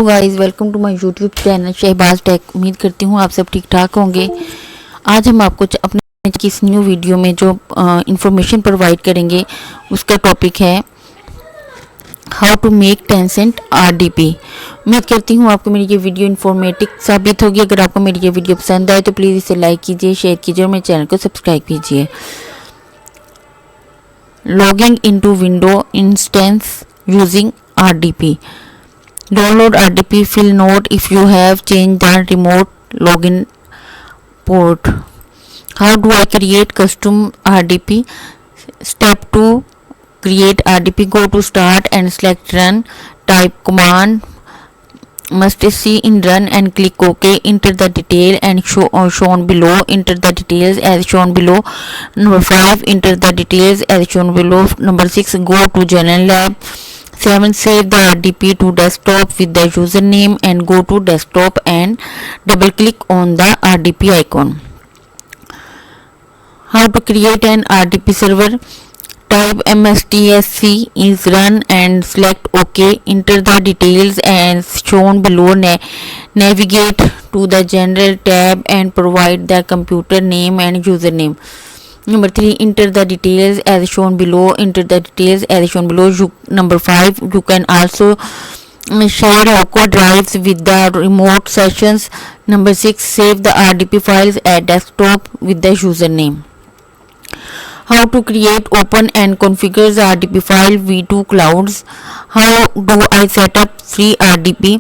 Guys, welcome to my YouTube channel Shahbaz tech. उम्मीद करती हूँ आप सब ठीक ठाक होंगे। आज हम आपको अपने की इस न्यू वीडियो में जो इंफॉर्मेशन प्रोवाइड करेंगे उसका टॉपिक है how to make Tencent RDP. उम्मीद करती हूँ आपको मेरी ये वीडियो इन्फॉर्मेटिव साबित होगी। अगर आपको मेरी ये वीडियो पसंद आए तो प्लीज़ इसे लाइक कीजिए, शेयर कीजिए और मेरे चैनल को सब्सक्राइब कीजिए। Logging into window instance using RDP. Download RDP will note if you have changed the remote login port. How do I create custom RDP? Step 2. Create RDP. Go to start and select run. Type command must see in run and click OK. Enter the detail and shown below. Enter the details as shown below. Number 5. Enter the details as shown below. Number 6. Go to general lab. 7. Save the RDP to desktop with the username and go to desktop and double click on the RDP icon. How to create an RDP server? Type mstsc is run and select OK. Enter the details as shown below. Navigate to the general tab and provide the computer name and username. Number 3. Enter the details as shown below. Enter the details as shown below. Number 5. You can also share local drives with the remote sessions. Number 6. Save the RDP files at desktop with the username. How to create, open and configure the RDP file v2 clouds. How do I set up free RDP?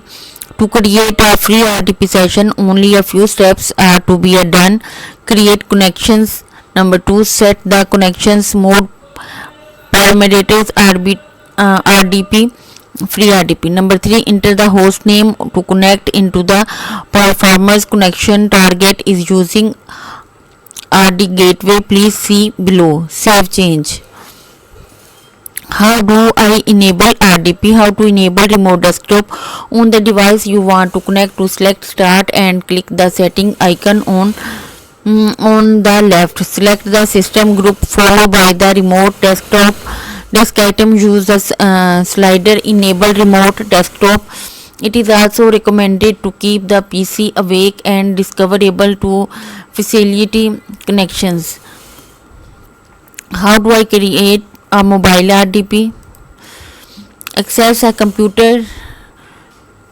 To create a free RDP session, only a few steps are to be done. Create connections. Number 2. Set the connections mode parameters RDP free RDP. Number 3. Enter the host name to connect into the performance connection. Target is using RD gateway. Please see below. Save change. How do I enable RDP? How to enable remote desktop on the device you want to connect. To select start and click the setting icon on the left. Select the system group followed by the remote desktop desk item. Use the slider enable remote desktop. It is also recommended to keep the PC awake and discoverable to facility connections. How do I create a mobile RDP? Access a computer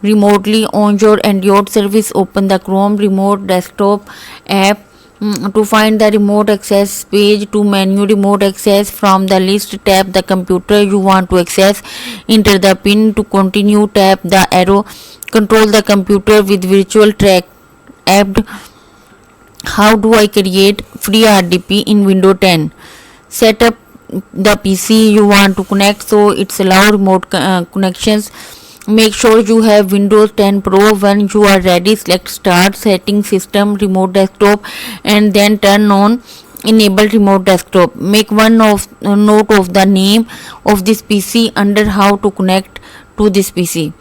remotely on your Android service. Open the Chrome remote desktop app. To find the remote access page, to menu remote access. From the list, tap the computer you want to access. Enter the pin. To continue, tap the arrow. Control the computer with virtual track app. How do I create free RDP in Windows 10? Set up the PC you want to connect so it's allow remote connections. Make sure you have Windows 10 Pro. When you are ready, select Start, Settings, System, Remote Desktop and then turn on Enable Remote Desktop. Make note of the name of this PC under how to connect to this PC.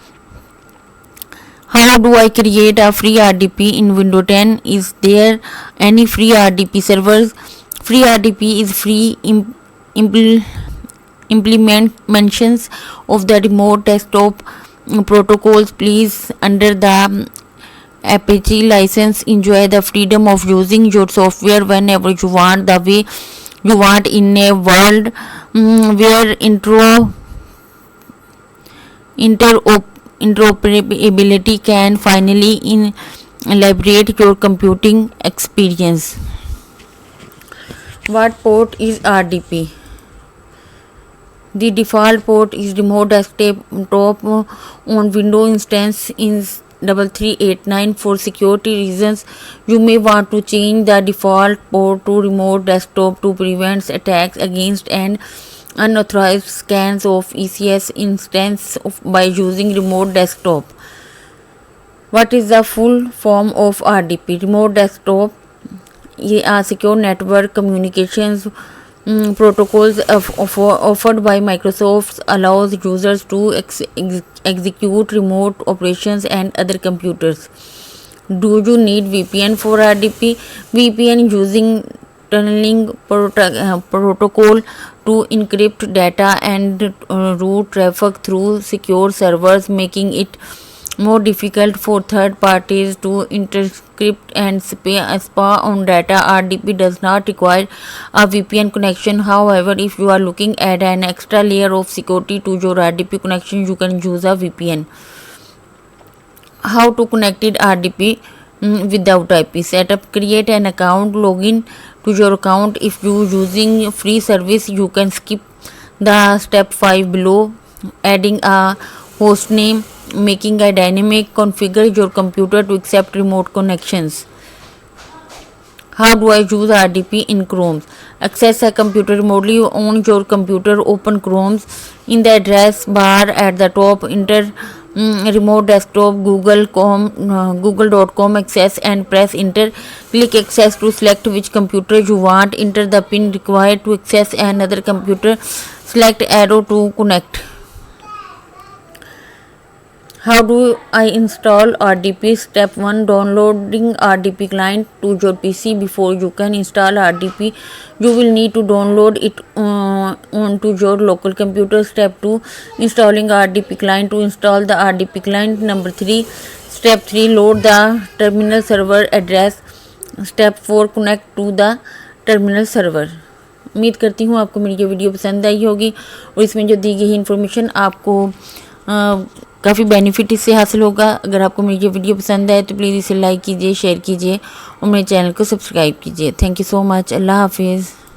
How do I create a free RDP in Windows 10? Is there any free RDP servers? Free RDP is free implementations of the remote desktop protocols. Please under the Apache license. Enjoy the freedom of using your software whenever you want, the way you want, in a world where interoperability can finally elaborate your computing experience. What port is RDP? The default port is remote desktop on Windows instance is 3389. For security reasons, you may want to change the default port to remote desktop to prevent attacks against and unauthorized scans of ECS instance by using remote desktop. What is the full form of RDP? Remote desktop secure network communications protocols offered by Microsoft allows users to execute remote operations and other computers. Do you need VPN for RDP? VPN using tunneling protocol to encrypt data and route traffic through secure servers, making it more difficult for third parties to intercept and spy on data. RDP does not require a VPN connection. However, if you are looking at an extra layer of security to your RDP connection, you can use a VPN. How to connect it RDP without IP setup? Create an account, login to your account. If you using free service, you can skip the step 5 below, adding a host name, making a dynamic, configure your computer to accept remote connections. How do I use RDP in Chrome? Access a computer remotely on your computer. Open Chrome. In the address bar at the top, enter remote desktop google.com access and press enter. Click access to select which computer you want. Enter the pin required to access another computer. Select arrow to connect. How do I install RDP? Step 1. Downloading RDP client to your PC. Before you can install RDP, you will need to download it onto your local computer. Step 2. Installing RDP client. To install the RDP client. Number 3. Step 3. Load the terminal server address. Step 4. Connect to the terminal server. उम्मीद करती हूँ आपको मेरी ये video पसंद आई होगी और इसमें जो दी गई इन्फॉर्मेशन आपको काफ़ी बेनिफिट इससे हासिल होगा। अगर आपको मेरी ये वीडियो पसंद आए तो प्लीज़ इसे लाइक कीजिए, शेयर कीजिए और मेरे चैनल को सब्सक्राइब कीजिए। Thank you so much. अल्लाह हाफिज़।